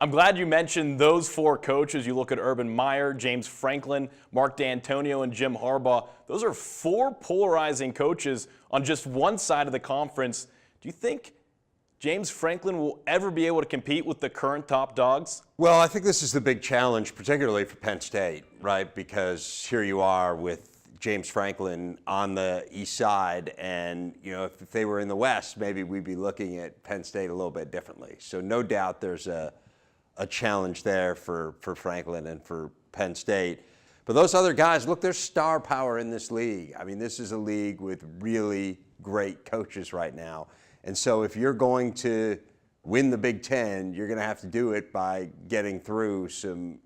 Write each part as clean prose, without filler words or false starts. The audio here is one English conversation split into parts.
I'm glad you mentioned those four coaches. You look at Urban Meyer, James Franklin, Mark D'Antonio, and Jim Harbaugh. Those are four polarizing coaches on just one side of the conference. Do you think James Franklin will ever be able to compete with the current top dogs? Well, I think this is the big challenge, particularly for Penn State, right? Because here you are with James Franklin on the east side, and if they were in the west, maybe we'd be looking at Penn State a little bit differently. So no doubt there's a challenge there for Franklin and for Penn State. But those other guys, look, there's star power in this league. I mean, this is a league with really great coaches right now. And so if you're going to win the Big Ten, you're going to have to do it by getting through some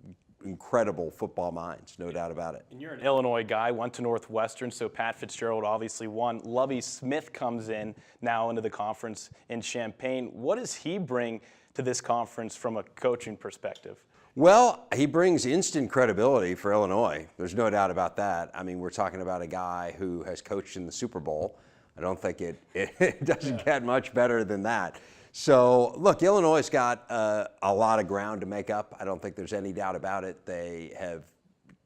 incredible football minds, no doubt about it. And you're an Illinois guy, went to Northwestern, so Pat Fitzgerald obviously won. Lovie Smith comes in now into the conference in Champaign. What does he bring to this conference from a coaching perspective? Well, he brings instant credibility for Illinois. There's no doubt about that. I mean, we're talking about a guy who has coached in the Super Bowl. I don't think it doesn't get much better than that. So, look, Illinois has got a lot of ground to make up. I don't think there's any doubt about it. They have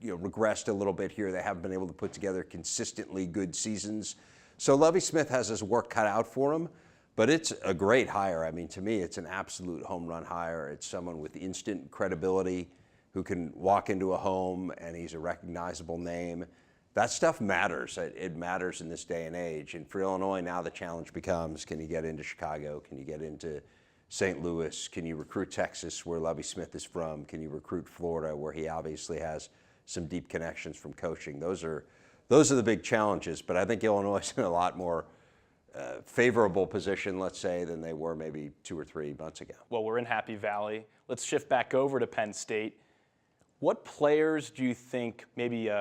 regressed a little bit here. They haven't been able to put together consistently good seasons. So Lovie Smith has his work cut out for him. But it's a great hire. I mean, to me, it's an absolute home run hire. It's someone with instant credibility who can walk into a home and he's a recognizable name. That stuff matters. It matters in this day and age. And for Illinois, now the challenge becomes, can you get into Chicago? Can you get into St. Louis? Can you recruit Texas, where Lovie Smith is from? Can you recruit Florida, where he obviously has some deep connections from coaching? Those are the big challenges. But I think Illinois is in a lot more favorable position, let's say, than they were maybe 2 or 3 months ago. Well, we're in Happy Valley. Let's shift back over to Penn State. What players do you think maybe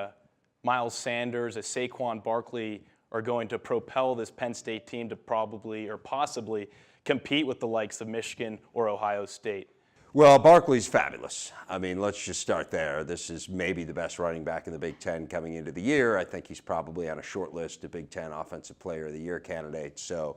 Miles Sanders, a Saquon Barkley are going to propel this Penn State team to probably or possibly compete with the likes of Michigan or Ohio State? Well, Barkley's fabulous. I mean, let's just start there. This is maybe the best running back in the Big Ten coming into the year. I think he's probably on a short list of Big Ten Offensive Player of the Year candidates. So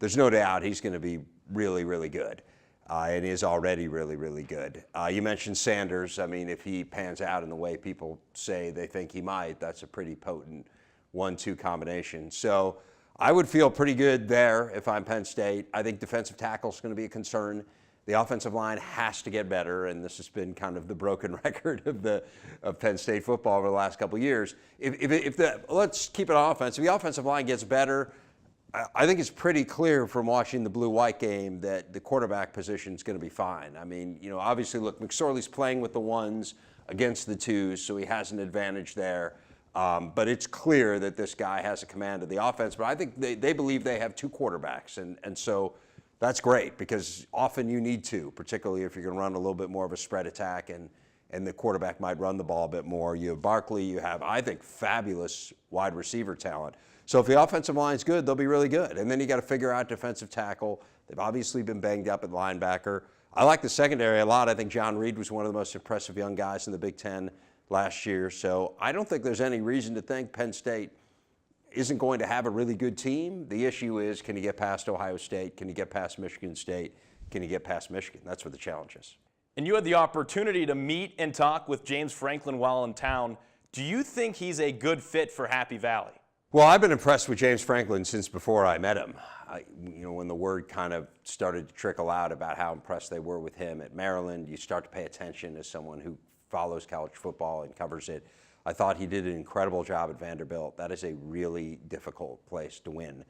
there's no doubt he's going to be really, really good. And is already really, really good. You mentioned Sanders. I mean, if he pans out in the way people say they think he might, that's a pretty potent 1-2 combination. So I would feel pretty good there if I'm Penn State. I think defensive tackle is going to be a concern. The offensive line has to get better, and this has been kind of the broken record of Penn State football over the last couple of years. Let's keep it on offense. If the offensive line gets better, I think it's pretty clear from watching the blue-white game that the quarterback position is going to be fine. I mean, obviously, look, McSorley's playing with the ones against the twos, so he has an advantage there. But it's clear that this guy has a command of the offense. But I think they believe they have 2 quarterbacks, and so that's great because often you need to, particularly if you're going to run a little bit more of a spread attack and the quarterback might run the ball a bit more. You have Barkley, you have, I think, fabulous wide receiver talent. So if the offensive line's good, they'll be really good. And then you got to figure out defensive tackle. They've obviously been banged up at linebacker. I like the secondary a lot. I think John Reed was one of the most impressive young guys in the Big Ten last year. So I don't think there's any reason to think Penn State isn't going to have a really good team. The issue is, can you get past Ohio State? Can you get past Michigan State? Can you get past Michigan? That's what the challenge is. And you had the opportunity to meet and talk with James Franklin while in town. Do you think he's a good fit for Happy Valley? Well, I've been impressed with James Franklin since before I met him. When the word kind of started to trickle out about how impressed they were with him at Maryland, you start to pay attention as someone who follows college football and covers it. I thought he did an incredible job at Vanderbilt. That is a really difficult place to win.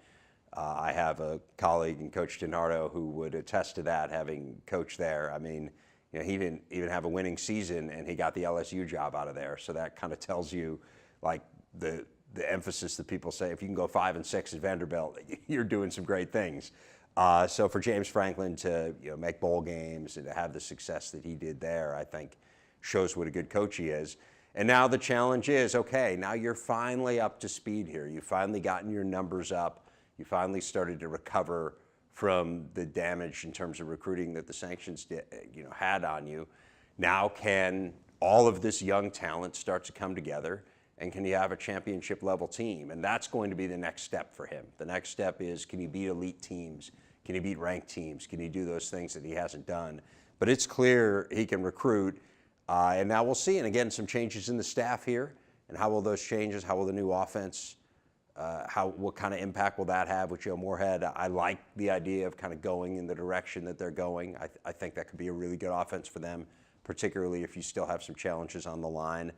I have a colleague in Coach DiNardo who would attest to that, having coached there. I mean, he didn't even have a winning season, and he got the LSU job out of there. So that kind of tells you, like, the emphasis that people say, if you can go 5-6 at Vanderbilt, you're doing some great things. So for James Franklin to make bowl games and to have the success that he did there, I think shows what a good coach he is. And now the challenge is, okay, now you're finally up to speed here. You've finally gotten your numbers up. You finally started to recover from the damage in terms of recruiting that the sanctions had on you. Now can all of this young talent start to come together, and can you have a championship level team? And that's going to be the next step for him. The next step is, can you beat elite teams? Can you beat ranked teams? Can you do those things that he hasn't done? but it's clear he can recruit. And now we'll see. And again, some changes in the staff here. And how will those changes, how will the new offense, what kind of impact will that have with Joe Moorhead? I like the idea of kind of going in the direction that they're going. I think that could be a really good offense for them, particularly if you still have some challenges on the line.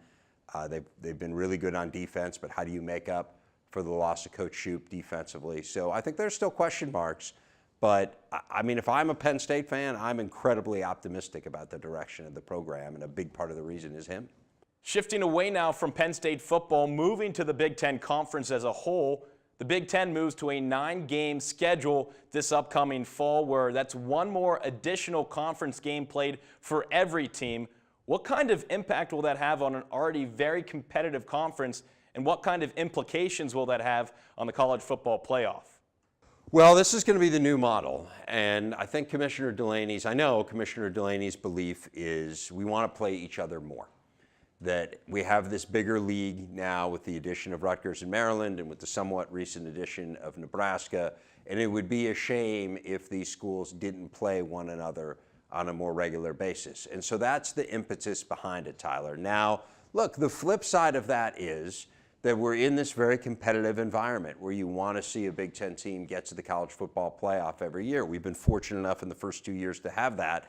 They've been really good on defense, but how do you make up for the loss of Coach Shoup defensively? So I think there's still question marks. But, I mean, if I'm a Penn State fan, I'm incredibly optimistic about the direction of the program, and a big part of the reason is him. Shifting away now from Penn State football, moving to the Big Ten Conference as a whole, the Big Ten moves to a 9-game schedule this upcoming fall, where that's one more additional conference game played for every team. What kind of impact will that have on an already very competitive conference, and what kind of implications will that have on the college football playoff? Well, this is going to be the new model, and I think Commissioner Delaney's belief is we want to play each other more. That we have this bigger league now with the addition of Rutgers and Maryland and with the somewhat recent addition of Nebraska, and it would be a shame if these schools didn't play one another on a more regular basis. And so that's the impetus behind it, Tyler. Now, look, the flip side of that is that we're in this very competitive environment where you want to see a Big Ten team get to the college football playoff every year. We've been fortunate enough in the first 2 years to have that.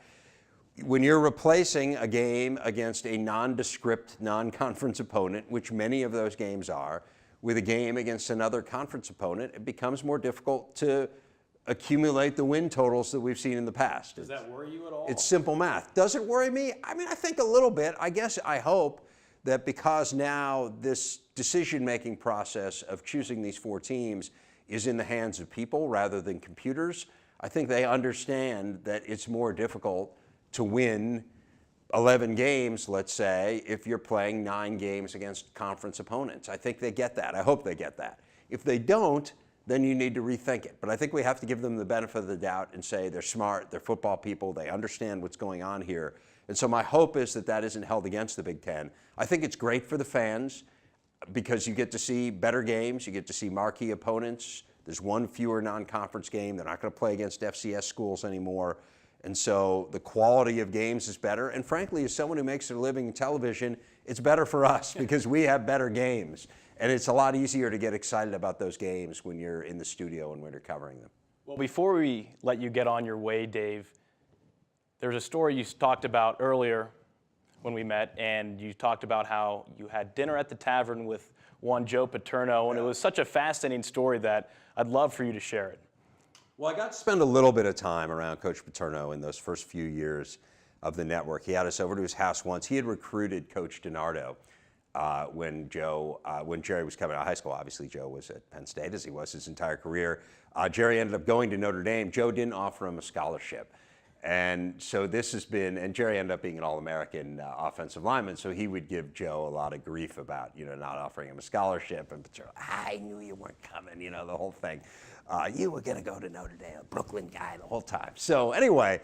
When you're replacing a game against a nondescript, non-conference opponent, which many of those games are, with a game against another conference opponent, it becomes more difficult to accumulate the win totals that we've seen in the past. Does that worry you at all? It's simple math. Does it worry me? I mean, I think a little bit. I hope that because now this decision-making process of choosing these 4 teams is in the hands of people rather than computers, I think they understand that it's more difficult to win 11 games, let's say, if you're playing 9 games against conference opponents. I think they get that. I hope they get that. If they don't, then you need to rethink it. But I think we have to give them the benefit of the doubt and say they're smart, they're football people, they understand what's going on here. And so my hope is that that isn't held against the Big Ten. I think it's great for the fans because you get to see better games, you get to see marquee opponents. There's one fewer non-conference game. They're not going to play against FCS schools anymore. And so the quality of games is better. And frankly, as someone who makes their living in television, it's better for us because we have better games. And it's a lot easier to get excited about those games when you're in the studio and when you're covering them. Well, before we let you get on your way, Dave, there's a story you talked about earlier when we met, and you talked about how you had dinner at the tavern with one Joe Paterno, and it was such a fascinating story that I'd love for you to share it. Well, I got to spend a little bit of time around Coach Paterno in those first few years of the network. He had us over to his house once. He had recruited Coach DiNardo when Jerry was coming out of high school. Obviously, Joe was at Penn State, as he was his entire career. Jerry ended up going to Notre Dame. Joe didn't offer him a scholarship. And so this has been, and Jerry ended up being an All-American offensive lineman, so he would give Joe a lot of grief about, not offering him a scholarship. And Paterno, I knew you weren't coming, the whole thing. You were going to go to Notre Dame, a Brooklyn guy the whole time. So anyway,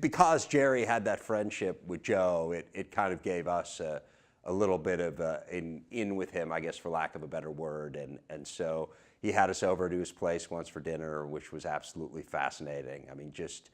because Jerry had that friendship with Joe, it kind of gave us a little bit of in with him, I guess, for lack of a better word. And so he had us over to his place once for dinner, which was absolutely fascinating. I mean, just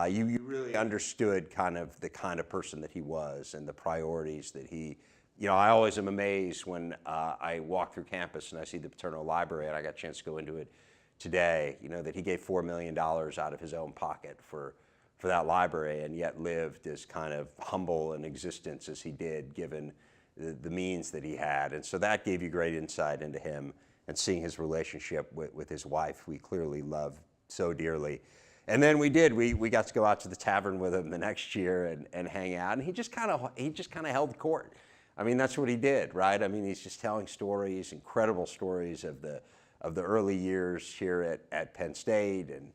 you really understood the kind of person that he was and the priorities that he. I always am amazed when I walk through campus and I see the Paterno Library, and I got a chance to go into it today, that he gave $4 million out of his own pocket for that library, and yet lived as kind of humble an existence as he did, given the means that he had. And so that gave you great insight into him, and seeing his relationship with his wife, we clearly love so dearly. And then we got to go out to the tavern with him the next year and hang out, and he just kind of held court. I mean, that's what he did, right? I mean, he's just telling stories, incredible stories of the early years here at Penn State, and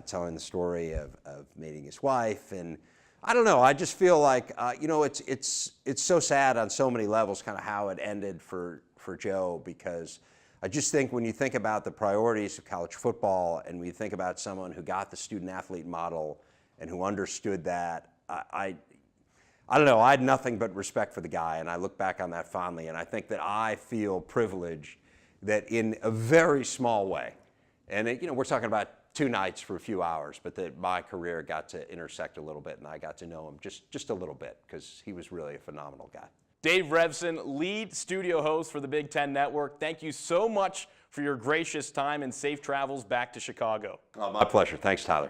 telling the story of meeting his wife. And I don't know, I just feel like, it's so sad on so many levels kind of how it ended for Joe, because I just think when you think about the priorities of college football and when you think about someone who got the student-athlete model and who understood that, I don't know, I had nothing but respect for the guy, and I look back on that fondly, and I think that I feel privileged that in a very small way, and we're talking about 2 nights for a few hours, but that my career got to intersect a little bit, and I got to know him just a little bit because he was really a phenomenal guy. Dave Revsine, lead studio host for the Big Ten Network. Thank you so much for your gracious time and safe travels back to Chicago. Oh, my pleasure. Thanks, Tyler.